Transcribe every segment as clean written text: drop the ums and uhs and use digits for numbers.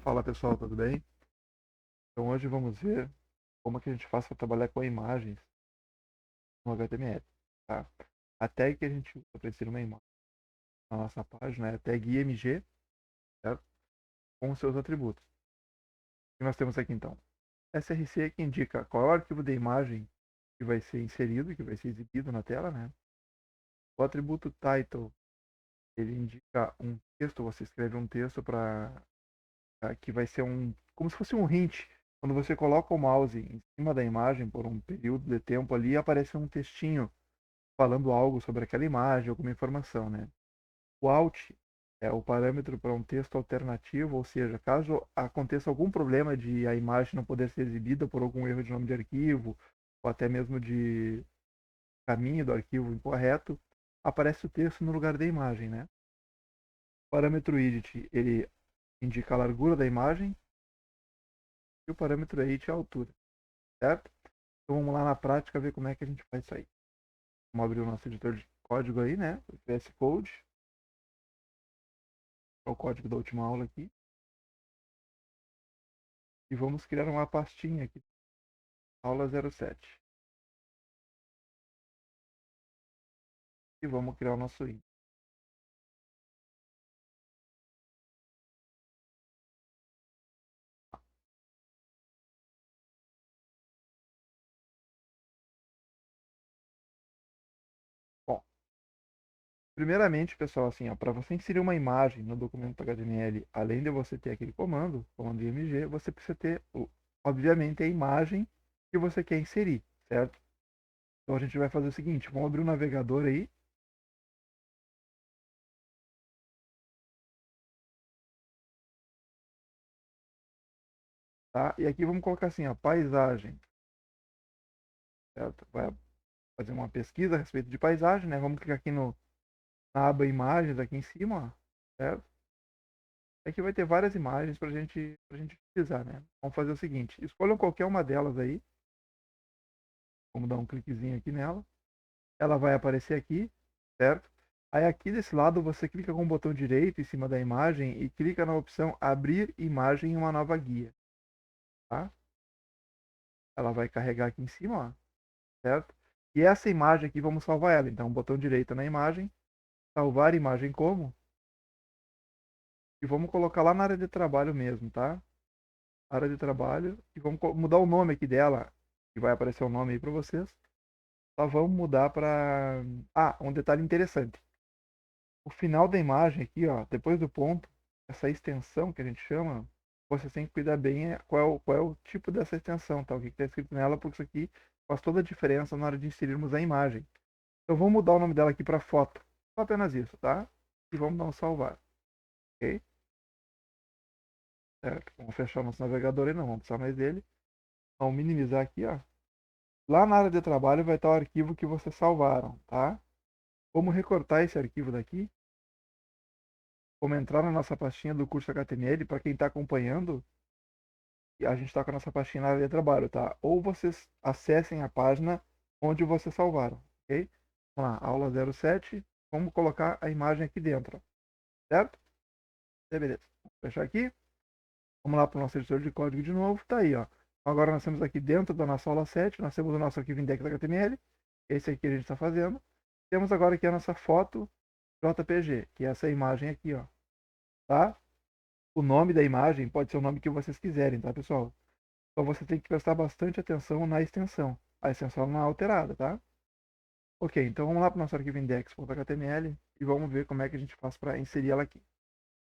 Fala pessoal, tudo bem? Então hoje vamos ver como é que a gente faz para trabalhar com imagens no HTML, tá? A tag que a gente usa para inserir uma imagem na nossa página é a tag img, certo? Com os seus atributos. O que nós temos aqui então? src que indica qual é o arquivo da imagem que vai ser inserido, que vai ser exibido na tela, né? O atributo title, ele indica um texto, você escreve um texto para que vai ser como se fosse um hint. Quando você coloca o mouse em cima da imagem por um período de tempo ali, aparece um textinho falando algo sobre aquela imagem, alguma informação, né? O alt é o parâmetro para um texto alternativo, ou seja, caso aconteça algum problema de a imagem não poder ser exibida por algum erro de nome de arquivo, ou até mesmo de caminho do arquivo incorreto, aparece o texto no lugar da imagem, né? O parâmetro edit, ele indica a largura da imagem, e o parâmetro height é a altura, certo? Então vamos lá na prática ver como é que a gente faz isso aí. Vamos abrir o nosso editor de código aí, né? O VS Code, é o código da última aula aqui. E vamos criar uma pastinha aqui, aula 07. E vamos criar o nosso índice. Bom, primeiramente, pessoal, assim, para você inserir uma imagem no documento HTML, além de você ter aquele comando img, você precisa ter, obviamente, a imagem que você quer inserir, certo? Então a gente vai fazer o seguinte, vamos abrir o navegador aí, tá? E aqui vamos colocar assim, ó, paisagem, certo? Vai fazer uma pesquisa a respeito de paisagem, né? Vamos clicar aqui na aba imagens aqui em cima, ó, certo? Aqui vai ter várias imagens pra gente utilizar, né? Vamos fazer o seguinte, escolham qualquer uma delas aí, vamos dar um cliquezinho aqui nela, ela vai aparecer aqui, certo? Aí aqui desse lado você clica com o botão direito em cima da imagem e clica na opção abrir imagem em uma nova guia, tá? Ela vai carregar aqui em cima, ó, certo? E essa imagem aqui vamos salvar ela, então botão direito na imagem, salvar imagem como, e vamos colocar lá na área de trabalho mesmo, tá? Área de trabalho, e vamos mudar o nome aqui dela, que vai aparecer o nome aí para vocês. Só vamos mudar para... Ah, um detalhe interessante. O final da imagem aqui, ó, depois do ponto, essa extensão que a gente chama, você tem que cuidar bem qual é o tipo dessa extensão, tá? O que está escrito nela, porque isso aqui faz toda a diferença na hora de inserirmos a imagem. Então vamos mudar o nome dela aqui para foto. Só apenas isso, tá? E vamos dar um salvar, ok? Certo. Vamos fechar nosso navegador aí, não vamos precisar mais dele. Vamos minimizar aqui, ó. Lá na área de trabalho vai estar o arquivo que vocês salvaram, tá? Vamos recortar esse arquivo daqui. Vamos entrar na nossa pastinha do curso HTML. Para quem está acompanhando, a gente está com a nossa pastinha na área de trabalho, tá? Ou vocês acessem a página onde vocês salvaram, ok? Vamos lá, aula 07. Vamos colocar a imagem aqui dentro, certo? Beleza. Vamos fechar aqui. Vamos lá para o nosso editor de código de novo. Tá aí, ó. Agora nós temos aqui dentro da nossa aula 7, nós temos o nosso arquivo index.html. Esse aqui a gente está fazendo. Temos agora aqui a nossa foto JPG, que é essa imagem aqui, ó. Tá? O nome da imagem pode ser o nome que vocês quiserem, tá, pessoal? Então você tem que prestar bastante atenção na extensão. A extensão não é alterada, tá? Ok, então vamos lá para o nosso arquivo index.html e vamos ver como é que a gente faz para inserir ela aqui.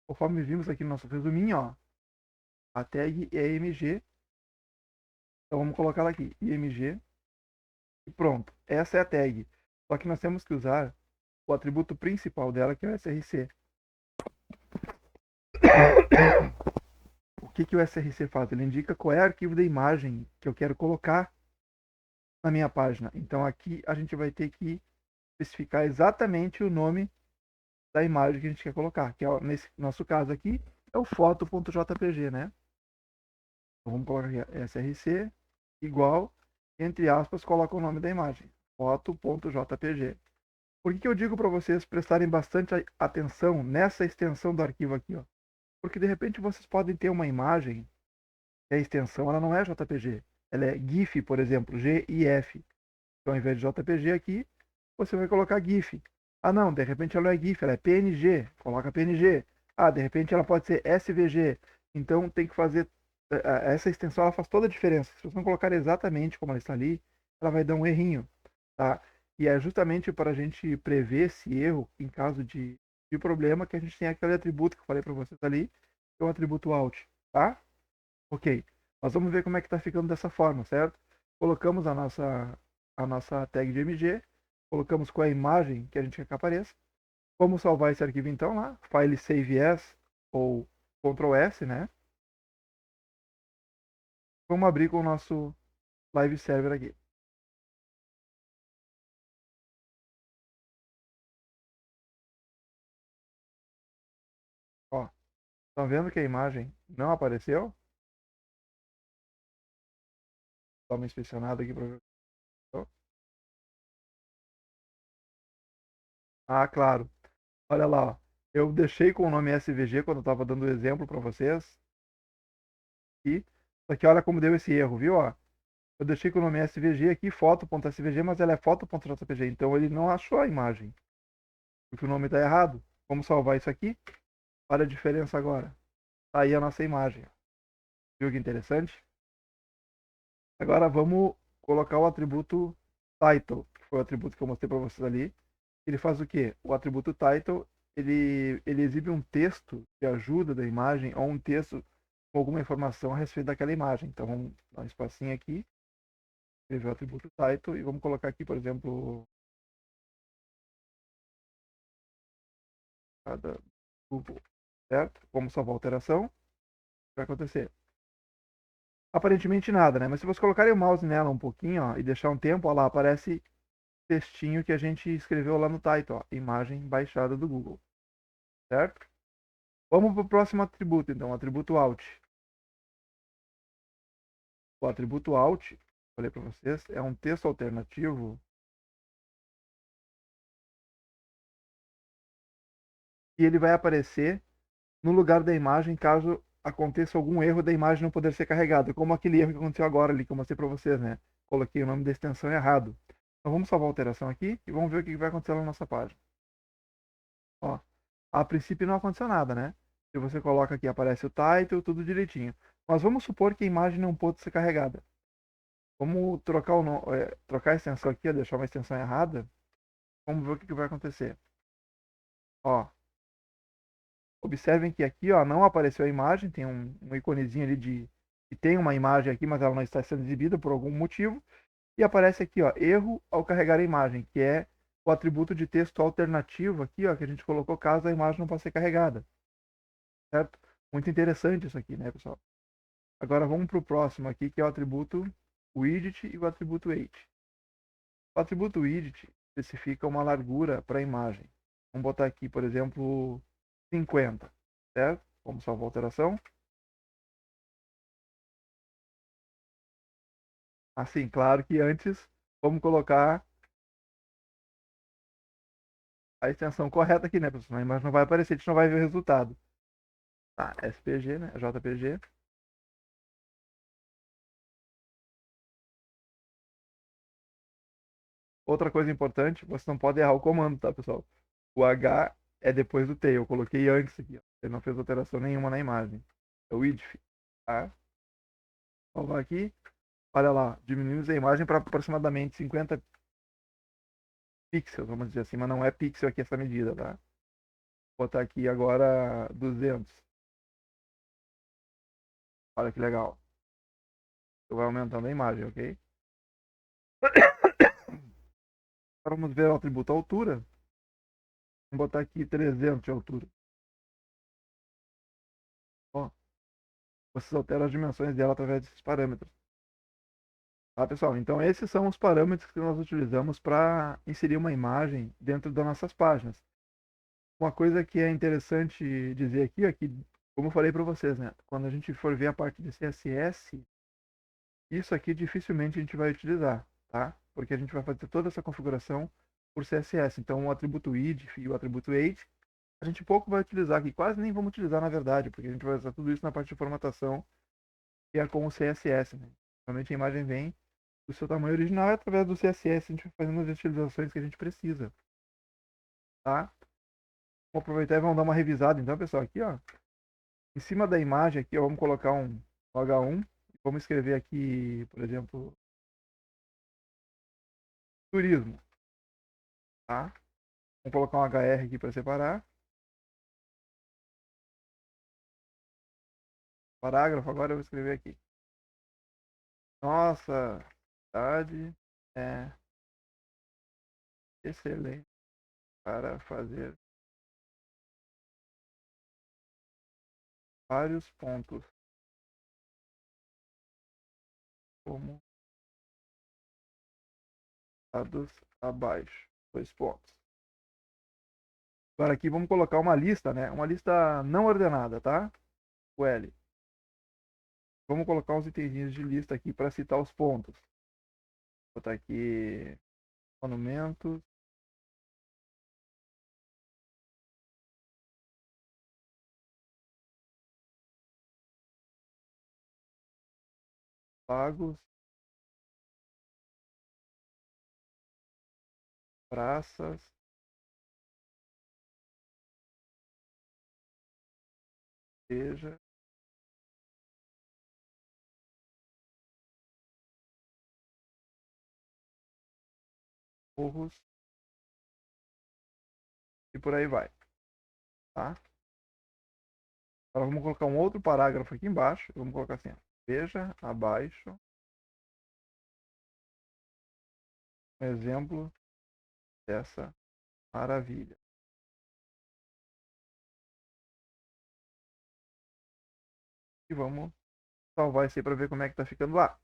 Conforme vimos aqui no nosso resuminho, ó, a tag é img. Então vamos colocar ela aqui, img, e pronto. Essa é a tag. Só que nós temos que usar o atributo principal dela, que é o src. O que o src faz? Ele indica qual é o arquivo da imagem que eu quero colocar na minha página. Então aqui a gente vai ter que especificar exatamente o nome da imagem que a gente quer colocar, que é, nesse nosso caso aqui é o foto.jpg, né? Então vamos colocar aqui src igual, entre aspas, coloca o nome da imagem, foto.jpg. Por que eu digo para vocês prestarem bastante atenção nessa extensão do arquivo aqui, ó? Porque de repente vocês podem ter uma imagem que a extensão ela não é JPG. Ela é GIF, por exemplo, GIF. Então, ao invés de JPG aqui, você vai colocar GIF. Ah, não, de repente ela não é GIF, ela é PNG. Coloca PNG. Ah, de repente ela pode ser SVG. Então, tem que fazer. Essa extensão ela faz toda a diferença. Se você não colocar exatamente como ela está ali, ela vai dar um errinho. Tá? E é justamente para a gente prever esse erro em caso de problema que a gente tem aquele atributo que eu falei para vocês ali, que é o atributo out. Tá? Ok. Nós vamos ver como é que está ficando dessa forma, certo? Colocamos a nossa tag de MG, colocamos com a imagem que a gente quer que apareça. Vamos salvar esse arquivo então lá, file save as ou Ctrl S, né? Vamos abrir com o nosso live server aqui. Ó, estão vendo que a imagem não apareceu? Dá uma inspecionada aqui para ver. Ah, claro. Olha lá, ó. Eu deixei com o nome SVG quando eu estava dando o exemplo para vocês. E só que olha como deu esse erro, viu? Ó, eu deixei com o nome SVG aqui, foto.svg, mas ela é foto.jpg. Então ele não achou a imagem, porque o nome está errado. Vamos salvar isso aqui. Olha a diferença agora. Tá aí a nossa imagem. Viu que interessante? Agora vamos colocar o atributo title, que foi o atributo que eu mostrei para vocês ali. Ele faz o quê? O atributo title, ele exibe um texto de ajuda da imagem ou um texto com alguma informação a respeito daquela imagem. Então vamos dar um espacinho aqui, escrever o atributo title e vamos colocar aqui, por exemplo, cada Google, certo? Vamos salvar a alteração. O que vai acontecer? Aparentemente nada, né? Mas se você colocar o mouse nela um pouquinho, ó, e deixar um tempo, ó lá, aparece textinho que a gente escreveu lá no title, ó, imagem baixada do Google, certo? Vamos para o próximo atributo, então, o atributo out. O atributo out, falei para vocês, é um texto alternativo e ele vai aparecer no lugar da imagem caso aconteça algum erro da imagem não poder ser carregada, como aquele erro que aconteceu agora ali que eu mostrei para vocês, né? Coloquei o nome da extensão errado. Então vamos salvar a alteração aqui e vamos ver o que vai acontecer na nossa página. Ó, a princípio não aconteceu nada, né? Se você coloca aqui, aparece o title, tudo direitinho. Mas vamos supor que a imagem não pôde ser carregada. Vamos trocar, trocar a extensão aqui, deixar uma extensão errada. Vamos ver o que vai acontecer. Ó, observem que aqui, ó, não apareceu a imagem, tem um iconezinho ali de que tem uma imagem aqui, mas ela não está sendo exibida por algum motivo. E aparece aqui, ó, erro ao carregar a imagem, que é o atributo de texto alternativo aqui, ó, que a gente colocou caso a imagem não possa ser carregada, certo? Muito interessante isso aqui, né, pessoal? Agora vamos para o próximo aqui, que é o atributo widget e o atributo weight. O atributo widget especifica uma largura para a imagem. Vamos botar aqui, por exemplo, 50, certo? Vamos salvar a alteração. Assim, claro que antes vamos colocar a extensão correta aqui, né, pessoal? A imagem não vai aparecer, a gente não vai ver o resultado. Tá, SPG, né? JPG. Outra coisa importante, você não pode errar o comando, tá, pessoal? O H é depois do T. Eu coloquei antes aqui, ó. Ele não fez alteração nenhuma na imagem. É o IDF, tá? Salvar aqui. Olha lá, diminuímos a imagem para aproximadamente 50 pixels, vamos dizer assim, mas não é pixel aqui essa medida, tá? Vou botar aqui agora 200. Olha que legal. Eu vou aumentando a imagem, ok? Agora vamos ver o atributo altura. Vou botar aqui 300 de altura. Ó, vocês alteram as dimensões dela através desses parâmetros. Tá, pessoal? Então, esses são os parâmetros que nós utilizamos para inserir uma imagem dentro das nossas páginas. Uma coisa que é interessante dizer aqui é que, como eu falei para vocês, né? Quando a gente for ver a parte de CSS, isso aqui dificilmente a gente vai utilizar, tá? Porque a gente vai fazer toda essa configuração por CSS. Então, o atributo id e o atributo age a gente pouco vai utilizar aqui, quase nem vamos utilizar na verdade, porque a gente vai usar tudo isso na parte de formatação, que é com o CSS, né? Realmente a imagem vem do seu tamanho original e através do CSS a gente vai fazendo as utilizações que a gente precisa, tá? Vamos aproveitar e vamos dar uma revisada então, pessoal, aqui, ó. Em cima da imagem aqui, ó, vamos colocar um H1 e vamos escrever aqui, por exemplo, turismo, tá? Vamos colocar um HR aqui para separar. Parágrafo, agora eu vou escrever aqui. Nossa, cidade é excelente para fazer vários pontos, como dados abaixo. 2 pontos. Agora aqui vamos colocar uma lista, né? Uma lista não ordenada, tá? O L. Vamos colocar uns itenzinhos de lista aqui para citar os pontos. Vou botar aqui monumentos. Lagos, praças, igreja, morros e por aí vai, tá? Agora vamos colocar um outro parágrafo aqui embaixo. Vamos colocar assim, ó. Veja abaixo um exemplo dessa maravilha. E vamos salvar isso aí para ver como é que tá ficando lá.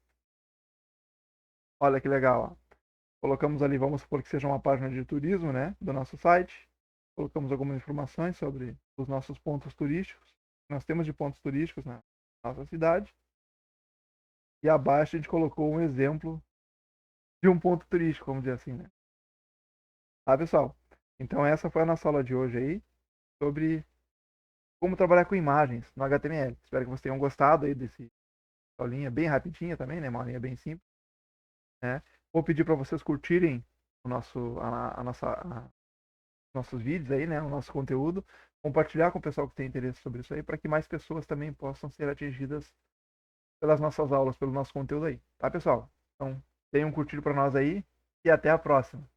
Olha que legal, ó. Colocamos ali, vamos supor que seja uma página de turismo, né, do nosso site. Colocamos algumas informações sobre os nossos pontos turísticos. Nós temos de pontos turísticos na nossa cidade. E abaixo a gente colocou um exemplo de um ponto turístico, vamos dizer assim, né? Tá, pessoal? Então essa foi a nossa aula de hoje aí, sobre como trabalhar com imagens no HTML. Espero que vocês tenham gostado aí desse aulinha bem rapidinha também, né? Uma aulinha bem simples, né? Vou pedir para vocês curtirem o nosso, a nossa, nossos vídeos aí, né? O nosso conteúdo, compartilhar com o pessoal que tem interesse sobre isso aí, para que mais pessoas também possam ser atingidas pelas nossas aulas, pelo nosso conteúdo aí, tá, pessoal? Então, deem um curtir para nós aí e até a próxima.